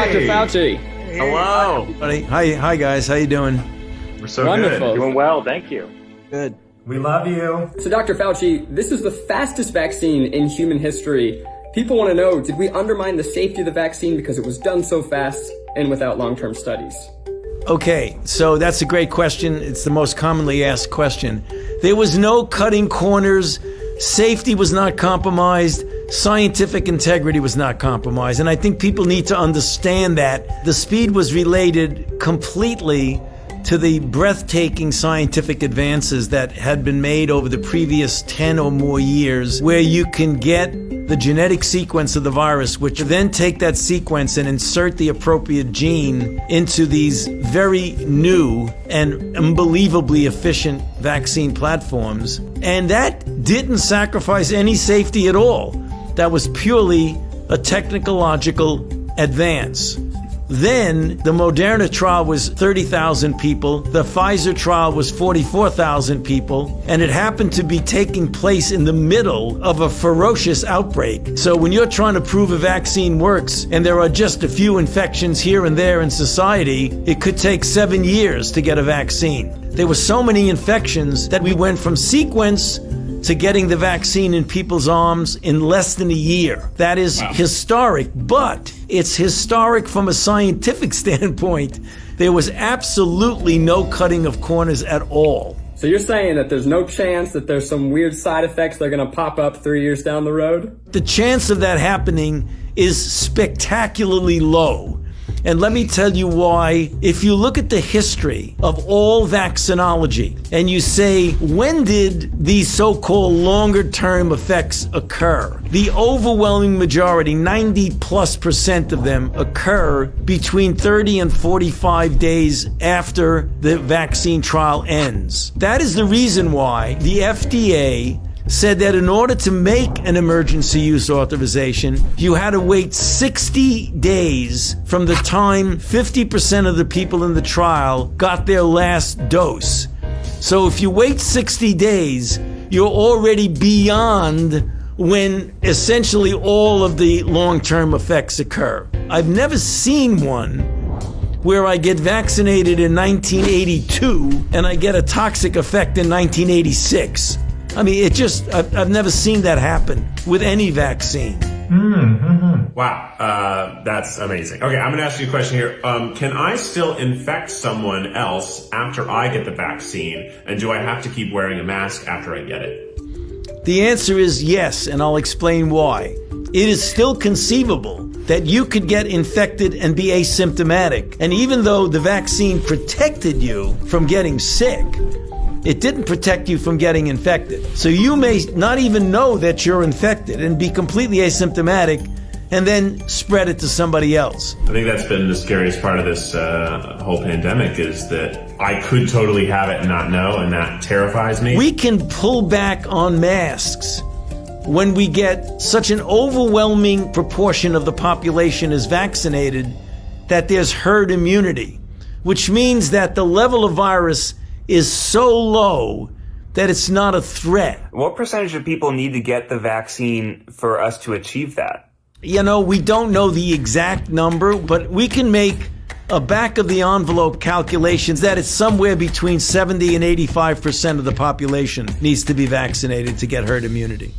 Dr. Fauci. Hello. Buddy. Hi guys. How you doing? We're so Wonderful. good. Doing well, thank you. Good. We love you. So, Dr. Fauci, this is the fastest vaccine in human history. People want to know, did we undermine the safety of the vaccine because it was done so fast and without long-term studies? Okay, so that's a great question. It's the most commonly asked question. There was no cutting corners. Safety was not compromised. Scientific integrity was not compromised. And I think people need to understand that the speed was related completely to the breathtaking scientific advances that had been made over the previous 10 or more years, where you can get the genetic sequence of the virus, which then take that sequence and insert the appropriate gene into these very new and unbelievably efficient vaccine platforms. And that didn't sacrifice any safety at all. That was purely a technological advance. Then the Moderna trial was 30,000 people. The Pfizer trial was 44,000 people. And it happened to be taking place in the middle of a ferocious outbreak. So when you're trying to prove a vaccine works and there are just a few infections here and there in society, it could take 7 years to get a vaccine. There were so many infections that we went from sequence to getting the vaccine in people's arms in less than a year. That is historic, but it's historic from a scientific standpoint. There was absolutely no cutting of corners at all. So you're saying that there's no chance that there's some weird side effects that are going to pop up 3 years down the road? The chance of that happening is spectacularly low. And let me tell you why. If you look at the history of all vaccinology and you say, when did these so-called longer-term effects occur? The overwhelming majority, 90+% of them, occur between 30 and 45 days after the vaccine trial ends. That is the reason why the FDA said that in order to make an emergency use authorization, you had to wait 60 days from the time 50% of the people in the trial got their last dose. So if you wait 60 days, you're already beyond when essentially all of the long-term effects occur. I've never seen one where I get vaccinated in 1982 and I get a toxic effect in 1986. I mean, I've never seen that happen with any vaccine. Mm-hmm. Wow, that's amazing. Okay, I'm going to ask you a question here. Can I still infect someone else after I get the vaccine? And do I have to keep wearing a mask after I get it? The answer is yes, and I'll explain why. It is still conceivable that you could get infected and be asymptomatic. And even though the vaccine protected you from getting sick, it didn't protect you from getting infected. So you may not even know that you're infected and be completely asymptomatic and then spread it to somebody else. I think that's been the scariest part of this whole pandemic, is that I could totally have it and not know, and that terrifies me. We can pull back on masks when we get such an overwhelming proportion of the population is vaccinated that there's herd immunity, which means that the level of virus is so low that it's not a threat. What percentage of people need to get the vaccine for us to achieve that? You know, we don't know the exact number, but we can make a back-of-the-envelope calculations that it's somewhere between 70 and 85% of the population needs to be vaccinated to get herd immunity.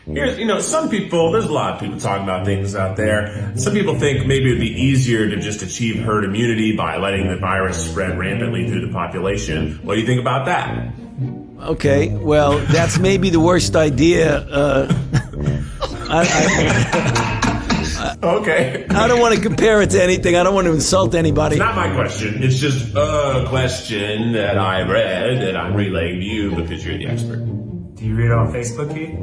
Here's, some people, there's a lot of people talking about things out there. Some people think maybe it would be easier to just achieve herd immunity by letting the virus spread rampantly through the population. What do you think about that? Okay, well, that's maybe the worst idea. Okay. I don't want to compare it to anything. I don't want to insult anybody. It's not my question. It's just a question that I read that I'm relaying to you because you're the expert. Do you read it on Facebook, Keith?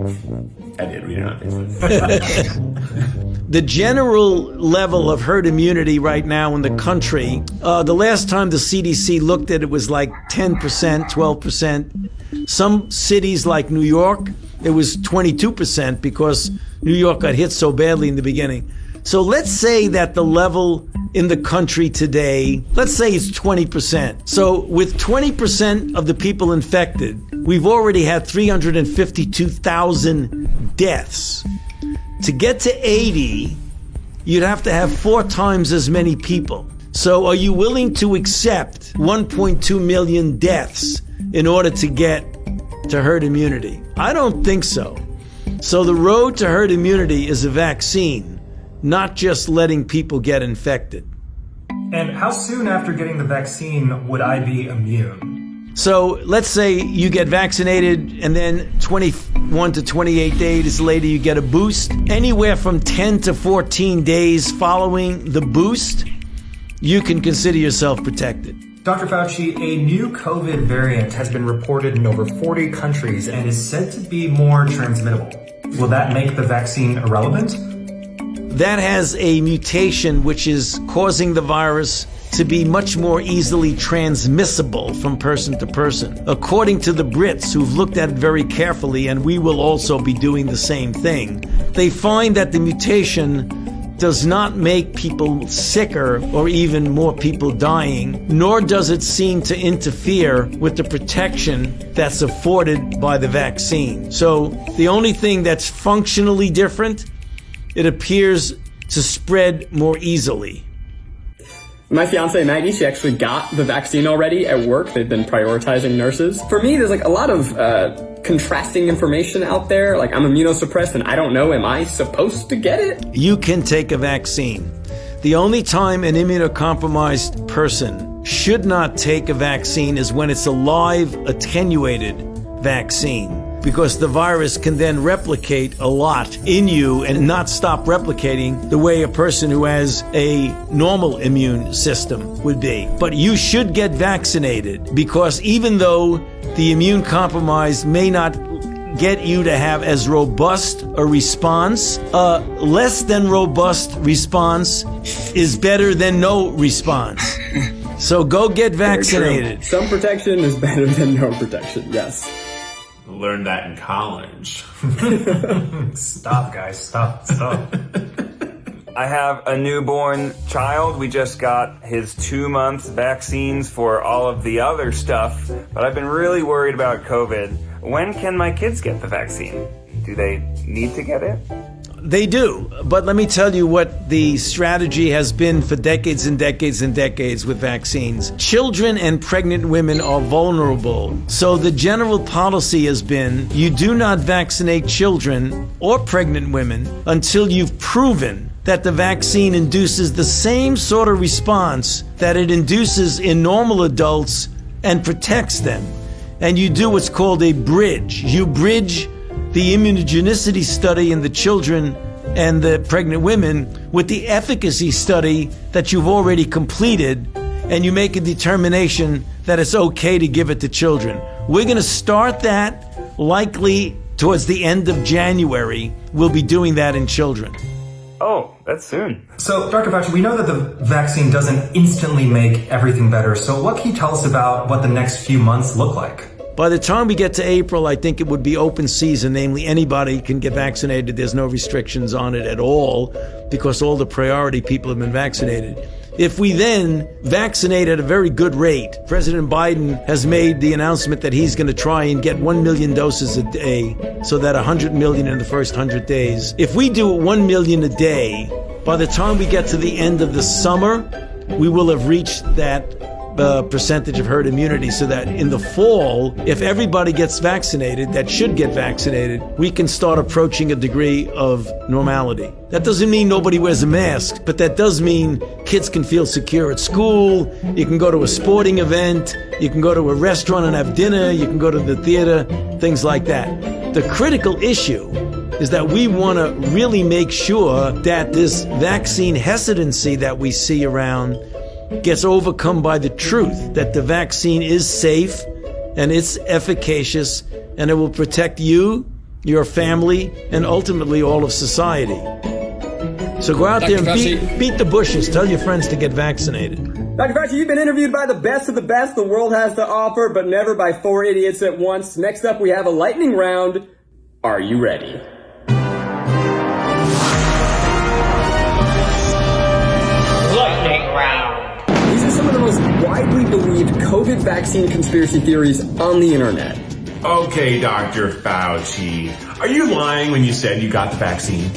I did read it on Facebook. The general level of herd immunity right now in the country, the last time the CDC looked at it was like 10%, 12%. Some cities like New York, it was 22% because New York got hit so badly in the beginning. So let's say that the level in the country today, let's say it's 20%. So with 20% of the people infected, we've already had 352,000 deaths. To get to 80, you'd have to have 4 times as many people. So are you willing to accept 1.2 million deaths in order to get to herd immunity? I don't think so. So the road to herd immunity is a vaccine, not just letting people get infected. And how soon after getting the vaccine would I be immune? So let's say you get vaccinated and then 21 to 28 days later you get a boost. Anywhere from 10 to 14 days following the boost, you can consider yourself protected. Dr. Fauci, a new COVID variant has been reported in over 40 countries and is said to be more transmittable. Will that make the vaccine irrelevant? That has a mutation which is causing the virus to be much more easily transmissible from person to person. According to the Brits, who've looked at it very carefully, and we will also be doing the same thing, they find that the mutation does not make people sicker or even more people dying, nor does it seem to interfere with the protection that's afforded by the vaccine. So the only thing that's functionally different, it appears to spread more easily. My fiance Maggie, she actually got the vaccine already at work. They've been prioritizing nurses. For me, there's like a lot of contrasting information out there. Like, I'm immunosuppressed and I don't know, am I supposed to get it? You can take a vaccine. The only time an immunocompromised person should not take a vaccine is when it's a live, attenuated vaccine, because the virus can then replicate a lot in you and not stop replicating the way a person who has a normal immune system would be. But you should get vaccinated, because even though the immune compromise may not get you to have as robust a response, less than robust response is better than no response. So go get vaccinated. Some protection is better than no protection, yes. Learned that in college. Stop, guys. Stop. I have a newborn child. We just got his 2-month vaccines for all of the other stuff, but I've been really worried about COVID. When can my kids get the vaccine? Do they need to get it? They do, but let me tell you what the strategy has been for decades and decades and decades with vaccines. Children and pregnant women are vulnerable, so the general policy has been you do not vaccinate children or pregnant women until you've proven that the vaccine induces the same sort of response that it induces in normal adults and protects them. And you do what's called a bridge. You bridge the immunogenicity study in the children and the pregnant women with the efficacy study that you've already completed, and you make a determination that it's okay to give it to children. We're going to start that likely towards the end of January. We'll be doing that in children. Oh, that's soon. So, Dr. Fauci, we know that the vaccine doesn't instantly make everything better. So what can you tell us about what the next few months look like? By the time we get to April, I think it would be open season, namely anybody can get vaccinated. There's no restrictions on it at all because all the priority people have been vaccinated. If we then vaccinate at a very good rate, President Biden has made the announcement that he's going to try and get 1 million doses a day, so that 100 million in the first 100 days. If we do 1 million a day, by the time we get to the end of the summer, we will have reached that percentage of herd immunity, so that in the fall, if everybody gets vaccinated, that should get vaccinated, we can start approaching a degree of normality. That doesn't mean nobody wears a mask, but that does mean kids can feel secure at school, you can go to a sporting event, you can go to a restaurant and have dinner, you can go to the theater, things like that. The critical issue is that we want to really make sure that this vaccine hesitancy that we see around gets overcome by the truth that the vaccine is safe and it's efficacious and it will protect you, your family, and ultimately all of society. So go out there and beat the bushes. Tell your friends to get vaccinated. Dr. Fauci, you've been interviewed by the best of the best the world has to offer, but never by 4 idiots at once. Next up, we have a lightning round. Are you ready? Lightning round. These are some of the most widely believed COVID vaccine conspiracy theories on the internet. Okay, Dr. Fauci. Are you lying when you said you got the vaccine?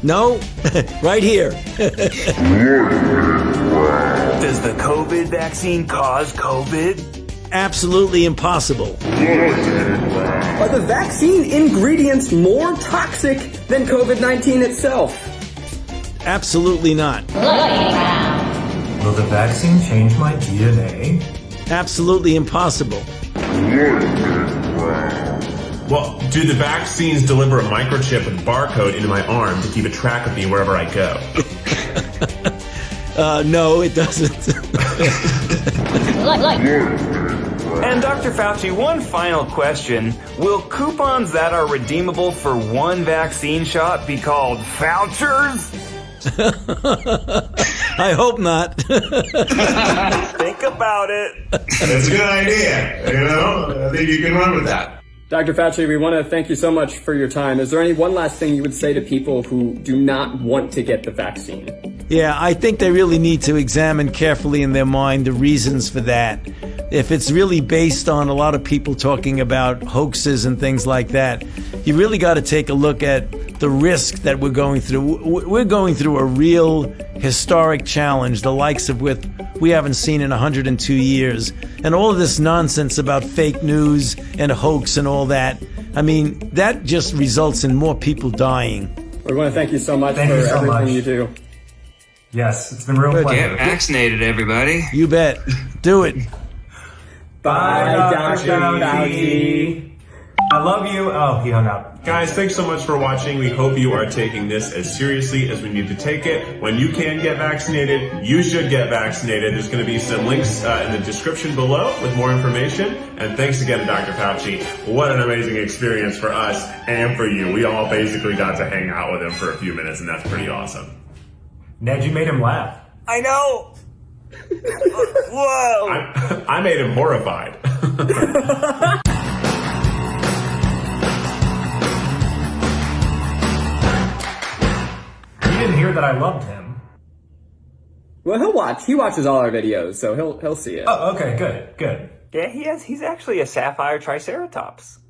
No, right here. Does the COVID vaccine cause COVID? Absolutely impossible. Are the vaccine ingredients more toxic than COVID-19 itself? Absolutely not. Will the vaccine change my DNA? Absolutely impossible. Well, do the vaccines deliver a microchip with barcode into my arm to keep a track of me wherever I go? No, it doesn't. And Dr. Fauci, one final question. Will coupons that are redeemable for one vaccine shot be called vouchers? I hope not. Think about it. That's a good idea. I think you can run with that. Dr. Fauci, we want to thank you so much for your time. Is there any one last thing you would say to people who do not want to get the vaccine? Yeah, I think they really need to examine carefully in their mind the reasons for that. If it's really based on a lot of people talking about hoaxes and things like that, you really got to take a look at the risk that we're going through. We're going through a real historic challenge, the likes of which we haven't seen in 102 years. And all of this nonsense about fake news and hoax and all that, I mean, that just results in more people dying. We want to thank you so much Thank for you so everything much. you do. Yes, it's been a real pleasure. Get vaccinated, everybody. You bet. Do it. Bye, Dr. Fauci. I love you. Oh, he hung up. Guys, thanks so much for watching. We hope you are taking this as seriously as we need to take it. When you can get vaccinated, you should get vaccinated. There's going to be some links in the description below with more information. And thanks again to Dr. Fauci. What an amazing experience for us and for you. We all basically got to hang out with him for a few minutes, and that's pretty awesome. Ned, you made him laugh. I know. Whoa. I made him horrified. You didn't hear that I loved him. Well, he'll watch. He watches all our videos, so he'll see it. Oh, okay, good. Yeah, he's actually a sapphire triceratops.